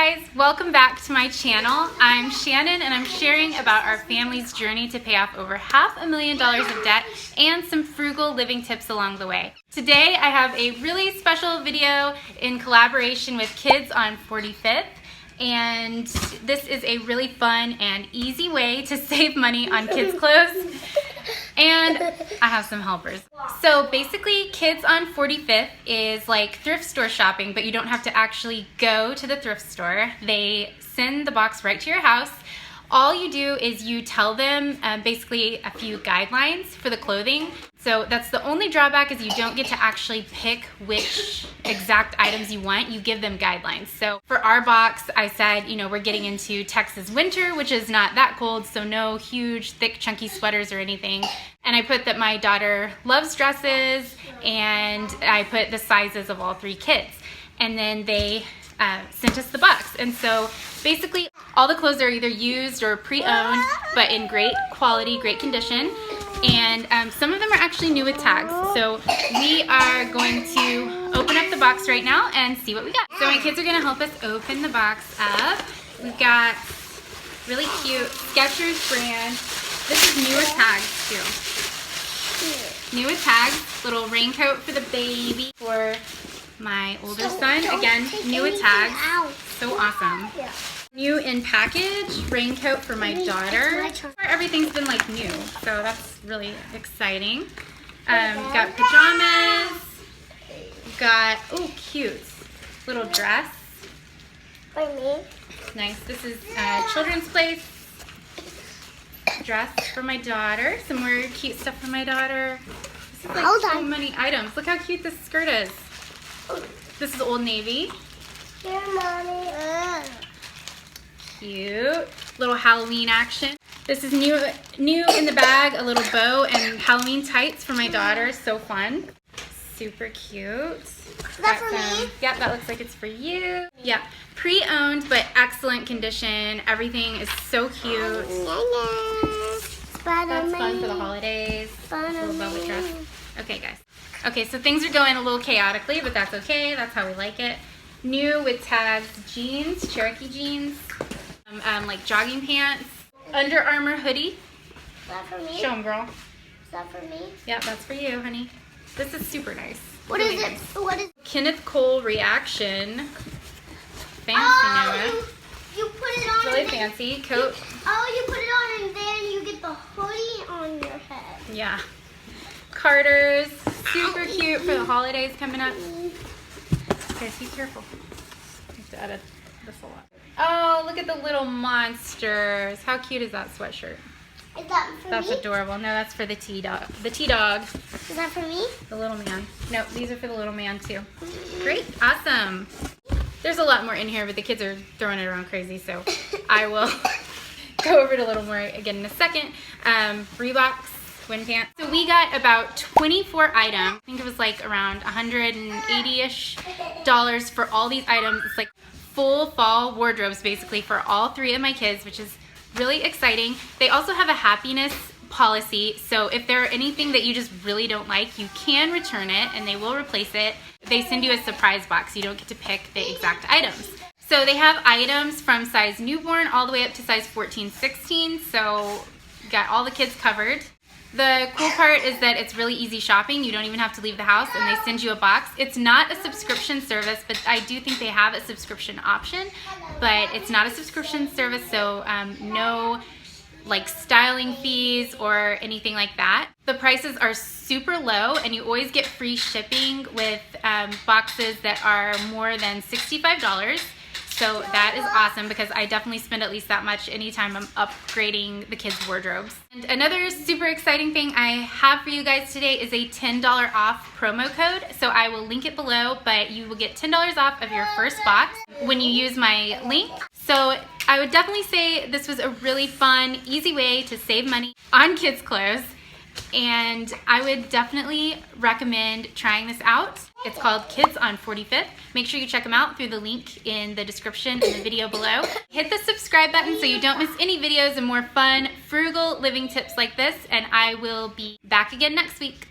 guys, welcome back to my channel. I'm Shannon and I'm sharing about our family's journey to pay off over $500,000 of debt and some frugal living tips along the way. Today I have a really special video in collaboration with Kids on 45th, and this is a really fun and easy way to save money on kids' clothes. And I have some helpers. So basically, Kids on 45th is like thrift store shopping, but you don't have to actually go to the thrift store. They send the box right to your house. All you do is you tell them basically a few guidelines for the clothing. So that's the only drawback, is you don't get to actually pick which exact items you want. You give them guidelines. So for our box, I said, you know, we're getting into Texas winter, which is not that cold, so no huge, thick, chunky sweaters or anything. And I put that my daughter loves dresses, and I put the sizes of all 3 kids. And then they sent us the box. And so basically all the clothes are either used or pre-owned, but in great quality, great condition. And some of them are actually new with tags. So we are going to open up the box right now and see what we got. So my kids are gonna help us open the box up. We've got really cute Skechers brand. This is new with tags too. New with tags, little raincoat for the baby, for my older son. Again, new with tags, so awesome. New in package, raincoat for my daughter. Everything's been like new, so that's really exciting. Got pajamas, got, oh cute, little dress. For me. Nice, this is Children's Place dress for my daughter. Some more cute stuff for my daughter. This is like so many items. Look how cute this skirt is. This is Old Navy. Here, Mommy. Cute. Little Halloween action. This is new in the bag, a little bow and Halloween tights for my daughter. So fun. Super cute. Is that for me? Yep, that looks like it's for you. Yeah, pre-owned but excellent condition. Everything is so cute. That's fun for the holidays. Little velvet dress. Okay, guys. Okay, so things are going a little chaotically, but that's okay. That's how we like it. New with tags jeans, Cherokee jeans, like jogging pants, Under Armour hoodie. Is that for me? Show them, girl. Is that for me? Yeah, that's for you, honey. This is super nice. What is it? What is Kenneth Cole Reaction. Fancy, Noah. You put it on. Really fancy coat. You put it on and then you get the hoodie on your head. Yeah. Carter's, super cute for the holidays coming up. Okay, be careful. I have to edit this a lot. Oh, look at the little monsters. How cute is that sweatshirt? Is that for me? That's adorable. No, that's for the T-Dog. The T-Dog. Is that for me? The little man. No, these are for the little man too. Great, awesome. There's a lot more in here, but the kids are throwing it around crazy, so I will go over it a little more again in a second. Reeboks. Wind pants. So we got about 24 items. I think it was like around $180-ish for all these items. It's like full fall wardrobes basically for all 3 of my kids, which is really exciting. They also have a happiness policy, so if there are anything that you just really don't like, you can return it and they will replace it. They send you a surprise box. You don't get to pick the exact items. So they have items from size newborn all the way up to size 14, 16, so got all the kids covered. The cool part is that it's really easy shopping. You don't even have to leave the house and they send you a box. It's not a subscription service, but I do think they have a subscription option, but it's not a subscription service, so no like styling fees or anything like that. The prices are super low and you always get free shipping with boxes that are more than $65. So that is awesome because I definitely spend at least that much anytime I'm upgrading the kids' wardrobes. And another super exciting thing I have for you guys today is a $10 off promo code. So I will link it below, but you will get $10 off of your first box when you use my link. So I would definitely say this was a really fun, easy way to save money on kids' clothes. And I would definitely recommend trying this out. It's called Kids on 45th. Make sure you check them out through the link in the description in the video below. Hit the subscribe button so you don't miss any videos and more fun, frugal living tips like this. And I will be back again next week.